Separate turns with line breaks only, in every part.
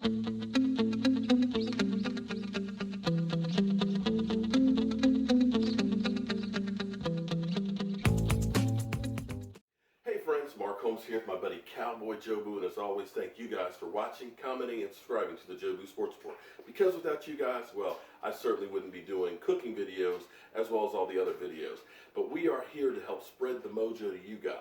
Hey friends, Mark Holmes here with my buddy Cowboy Jobu, and as always, thank you guys for watching, commenting, and subscribing to the Jobu Sports Report. Because without you guys, well, I certainly wouldn't be doing cooking videos as well as all the other videos. But we are here to help spread the mojo to you guys.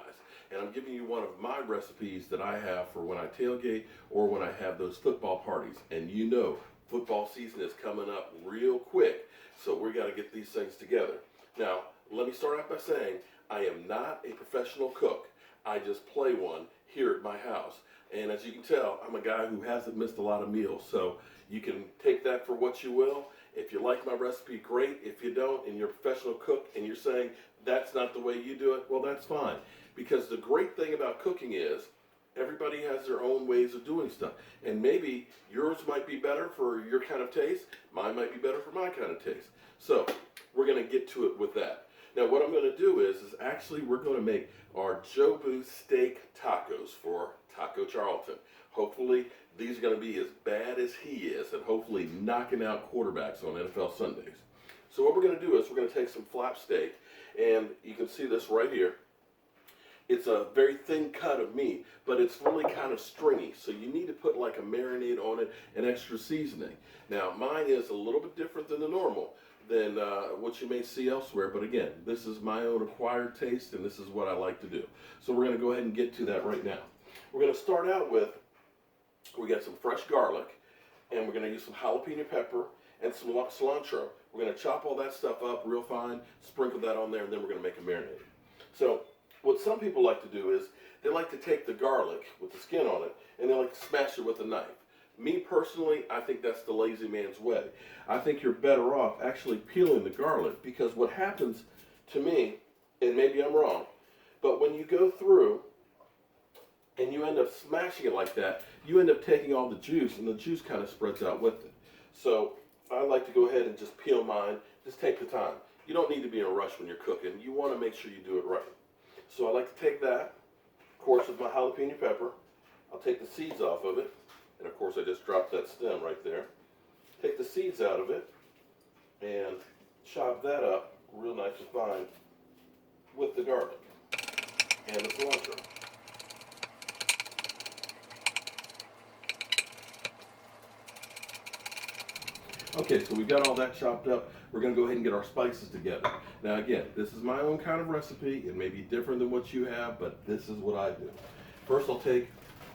And I'm giving you one of my recipes that I have for when I tailgate or when I have those football parties. And you know, football season is coming up real quick, so we got to get these things together. Now, let me start out by saying I am not a professional cook. I just play one here at my house. And as you can tell, I'm a guy who hasn't missed a lot of meals. So you can take that for what you will. If you like my recipe, great. If you don't, and you're a professional cook and you're saying that's not the way you do it, well, that's fine. Because the great thing about cooking is everybody has their own ways of doing stuff. And maybe yours might be better for your kind of taste. Mine might be better for my kind of taste. So we're going to get to it with that. Now what I'm going to do is actually we're going to make our Jobu steak tacos for Taco Charlton. Hopefully these are going to be as bad as he is and hopefully knocking out quarterbacks on NFL Sundays. So what we're going to do is we're going to take some flap steak, and you can see this right here. It's a very thin cut of meat, but it's really kind of stringy, so you need to put like a marinade on it and extra seasoning. Now mine is a little bit different than the normal, than what you may see elsewhere, but again, this is my own acquired taste and this is what I like to do. So we're going to go ahead and get to that right now. We're going to start out with, we got some fresh garlic, and we're going to use some jalapeno pepper and some cilantro. We're going to chop all that stuff up real fine, sprinkle that on there, and then we're going to make a marinade. So what some people like to do is they like to take the garlic with the skin on it and they like to smash it with a knife. Me personally, I think that's the lazy man's way. I think you're better off actually peeling the garlic, because what happens to me, and maybe I'm wrong, but when you go through and you end up smashing it like that, you end up taking all the juice, and the juice kind of spreads out with it. So I like to go ahead and just peel mine. Just take the time. You don't need to be in a rush when you're cooking. You want to make sure you do it right. So I like to take that, of course, with my jalapeno pepper. I'll take the seeds off of it. And of course I just dropped that stem right there. Take the seeds out of it and chop that up real nice and fine with the garlic and the cilantro. Okay, so we got all that chopped up. We're going to go ahead and get our spices together. Now again, this is my own kind of recipe. It may be different than what you have, but this is what I do. First I'll take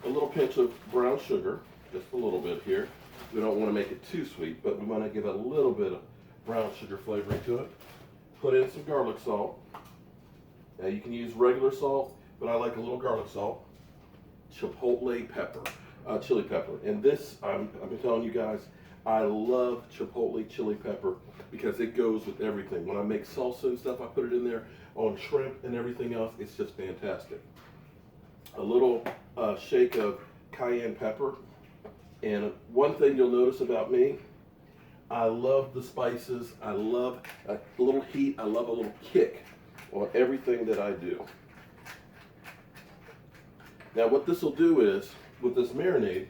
a little pinch of brown sugar. Just a little bit here. We don't want to make it too sweet, but we want to give it a little bit of brown sugar flavoring to it. Put in some garlic salt. Now you can use regular salt, but I like a little garlic salt. Chipotle pepper, chili pepper. And this, I've been telling you guys, I love chipotle chili pepper because it goes with everything. When I make salsa and stuff, I put it in there on shrimp and everything else. It's just fantastic. A little shake of cayenne pepper. And one thing you'll notice about me, I love the spices. I love a little heat. I love a little kick on everything that I do. Now what this will do is, with this marinade,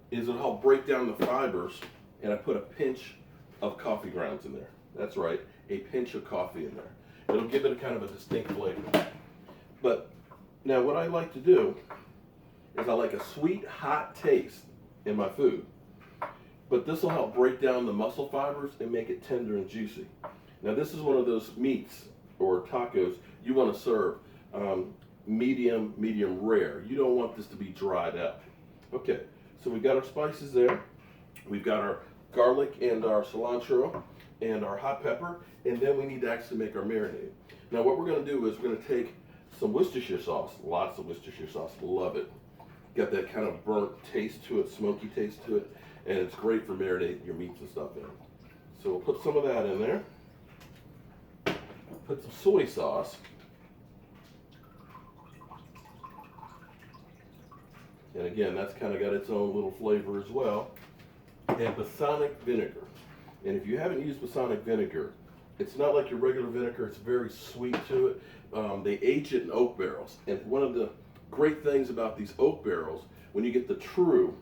is it'll help break down the fibers, and I put a pinch of coffee grounds in there. That's right, a pinch of coffee in there. It'll give it a kind of a distinct flavor. But now what I like to do is I like a sweet, hot taste in my food. But this will help break down the muscle fibers and make it tender and juicy. Now this is one of those meats or tacos you want to serve medium rare. You don't want this to be dried out. Okay, so we've got our spices there. We've got our garlic and our cilantro and our hot pepper, and then we need to actually make our marinade. Now what we're going to do is we're going to take some Worcestershire sauce, lots of Worcestershire sauce, love it. Got that kind of burnt taste to it, smoky taste to it, and it's great for marinating your meats and stuff in. So we'll put some of that in there. Put some soy sauce. And again, that's kind of got its own little flavor as well. And balsamic vinegar. And if you haven't used balsamic vinegar, it's not like your regular vinegar. It's very sweet to it. They age it in oak barrels. And one of the great things about these oak barrels, when you get the true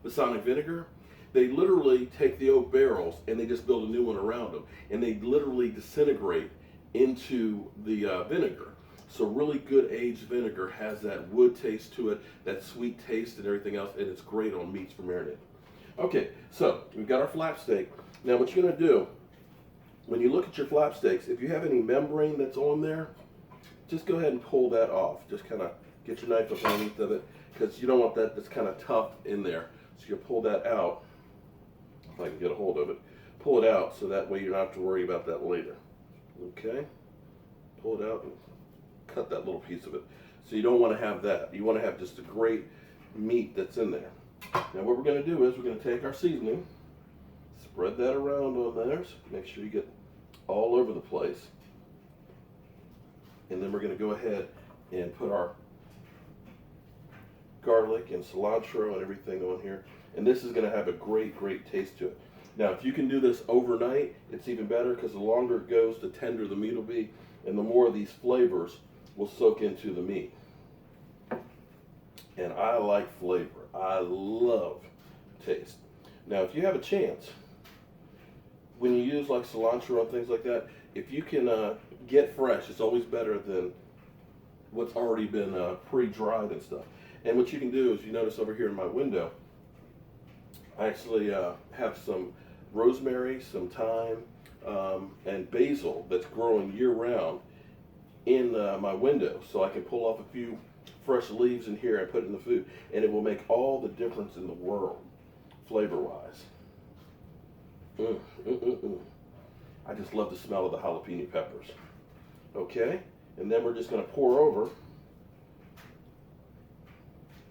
balsamic vinegar. They literally take the old barrels and they just build a new one around them, and they literally disintegrate into the vinegar. So really good aged vinegar has that wood taste to it, that sweet taste and everything else, and it's great on meats for marinating. Okay, so we've got our flap steak. Now what you're going to do, when you look at your flap steaks, if you have any membrane that's on there, just go ahead and pull that off. Just kind of get your knife up underneath of it, because you don't want that that's kind of tough in there. So you pull that out, if I can get a hold of it. Pull it out so that way you don't have to worry about that later. Okay? Pull it out and cut that little piece of it. So you don't want to have that. You want to have just a great meat that's in there. Now what we're going to do is we're going to take our seasoning, spread that around on there, make sure you get all over the place. And then we're going to go ahead and put our garlic and cilantro and everything on here. And this is going to have a great, great taste to it. Now, if you can do this overnight, it's even better, because the longer it goes, the tender the meat will be, and the more of these flavors will soak into the meat. And I like flavor. I love taste. Now, if you have a chance, when you use like cilantro and things like that, if you can get fresh, it's always better than what's already been pre-dried and stuff. And what you can do is, you notice over here in my window, I actually have some rosemary, some thyme, and basil that's growing year-round in my window. So I can pull off a few fresh leaves in here and put it in the food. And it will make all the difference in the world, flavor-wise. I just love the smell of the jalapeno peppers. Okay, and then we're just going to pour over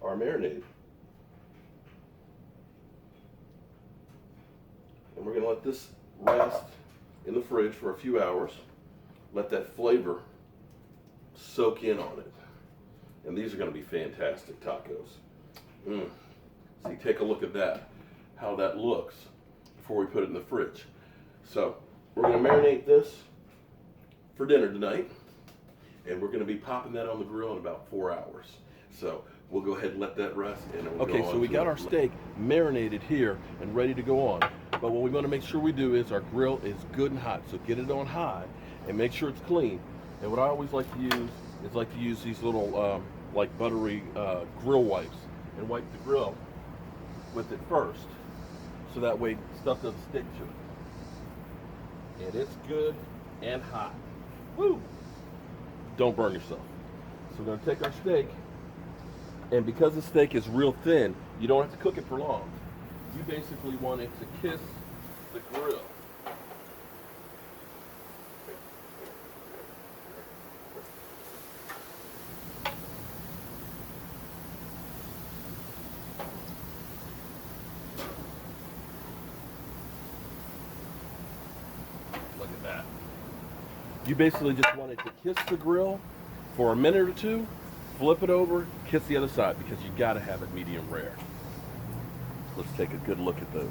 our marinade. And we're going to let this rest in the fridge for a few hours. Let that flavor soak in on it. And these are going to be fantastic tacos. See, take a look at that, how that looks before we put it in the fridge. So we're going to marinate this for dinner tonight, and we're going to be popping that on the grill in about 4 hours. So we'll go ahead and let that rest. And we'll
okay, so we got our steak marinated here and ready to go on. But what we want to make sure we do is our grill is good and hot. So get it on high and make sure it's clean. And what I always like to use is these little like buttery grill wipes, and wipe the grill with it first, so that way stuff doesn't stick to it. And it's good and hot. Woo! Don't burn yourself. So we're going to take our steak, and because the steak is real thin, you don't have to cook it for long. You basically want it to kiss the grill. Look at that. You basically just want it to kiss the grill for a minute or two, flip it over, kiss the other side, because you got to have it medium rare. Let's take a good look at those.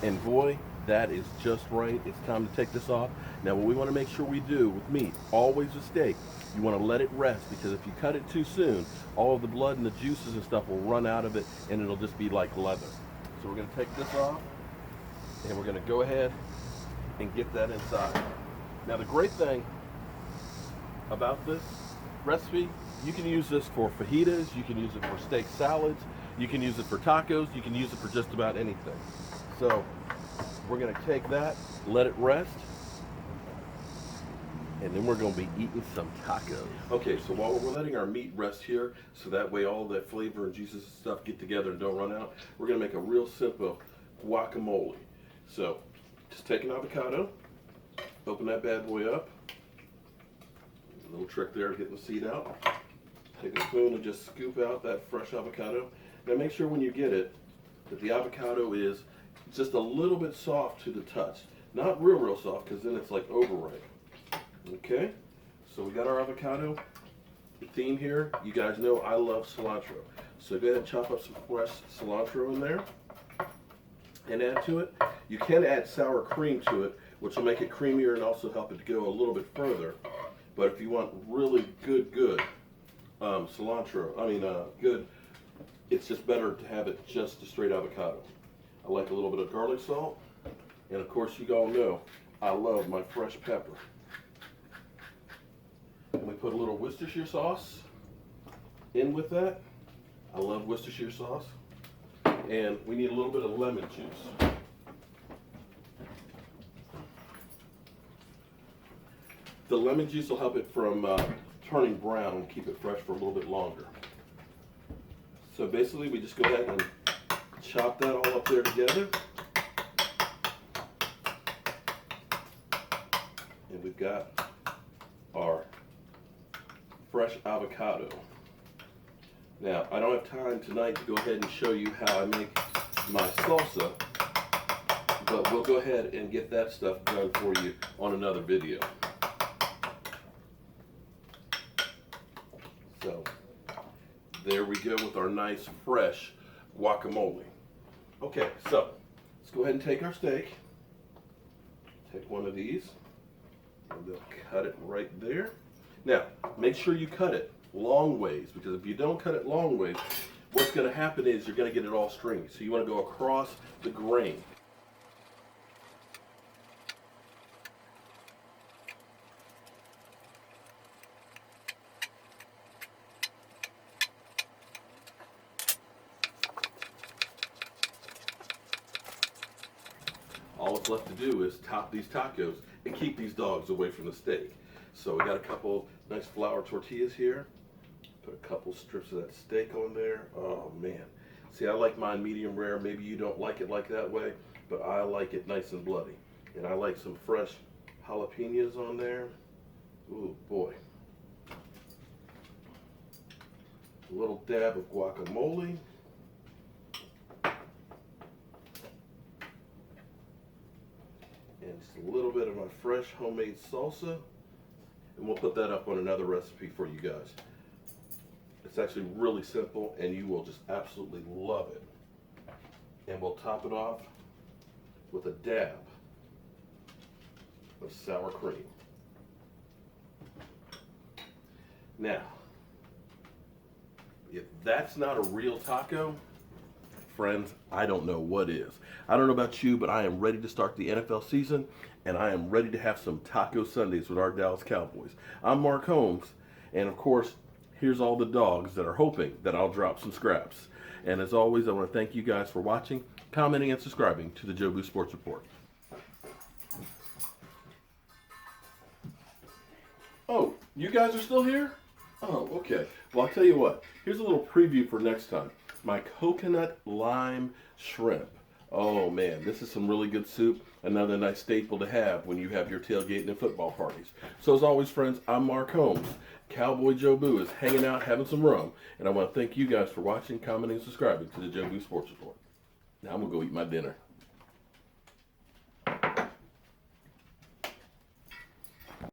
And boy, that is just right. It's time to take this off. Now what we want to make sure we do with meat, always with steak, you want to let it rest, because if you cut it too soon, all of the blood and the juices and stuff will run out of it, and it'll just be like leather. So we're going to take this off, and we're going to go ahead and get that inside. Now the great thing about this recipe, you can use this for fajitas, you can use it for steak salads, you can use it for tacos, you can use it for just about anything. So we're going to take that, let it rest, and then we're going to be eating some tacos.
Okay, so while we're letting our meat rest here, so that way all that flavor and juices and stuff get together and don't run out, we're going to make a real simple guacamole. So just take an avocado, open that bad boy up. A little trick there, getting the seed out. Take a spoon and just scoop out that fresh avocado. Now make sure when you get it that the avocado is just a little bit soft to the touch. Not real soft, because then it's like overripe. Okay, so we got our avocado. The theme here, you guys know I love cilantro.
So go ahead and chop up some fresh cilantro in there and add to it. You can add sour cream to it, which will make it creamier and also help it to go a little bit further. But if you want really good cilantro, it's just better to have it just a straight avocado. I like a little bit of garlic salt, and of course you all know I love my fresh pepper. And we put a little Worcestershire sauce in with that. I love Worcestershire sauce. And we need a little bit of lemon juice. The lemon juice will help it from turning brown and keep it fresh for a little bit longer. So basically we just go ahead and chop that all up there together. And we've got our fresh avocado. Now, I don't have time tonight to go ahead and show you how I make my salsa, but we'll go ahead and get that stuff done for you on another video. So, there we go with our nice fresh guacamole. Okay, so let's go ahead and take our steak. Take one of these, and we'll cut it right there. Now, make sure you cut it long ways, because if you don't cut it long ways, what's going to happen is you're going to get it all stringy. So you want to go across the grain. All it's left to do is top these tacos and keep these dogs away from the steak. So we got a couple nice flour tortillas here. Put a couple strips of that steak on there. Oh man. See, I like mine medium rare. Maybe you don't like it like that way, but I like it nice and bloody. And I like some fresh jalapenos on there. Ooh boy. A little dab of guacamole. And just a little bit of my fresh homemade salsa. And we'll put that up on another recipe for you guys. It's actually really simple and you will just absolutely love it. And we'll top it off with a dab of sour cream. Now, if that's not a real taco, friends, I don't know what is. I don't know about you, but I am ready to start the NFL season, and I am ready to have some Taco Sundays with our Dallas Cowboys. I'm Mark Holmes, and of course, here's all the dogs that are hoping that I'll drop some scraps. And as always, I want to thank you guys for watching, commenting, and subscribing to the Jobu Sports Report. Oh, you guys are still here? Oh, okay. Well, I'll tell you what. Here's a little preview for next time. My coconut lime shrimp. Oh man, this is some really good soup. Another nice staple to have when you have your tailgating and football parties. So as always, friends, I'm Mark Holmes. Cowboy Jobu is hanging out, having some rum. And I want to thank you guys for watching, commenting, and subscribing to the Jobu Sports Report. Now I'm going to go eat my dinner.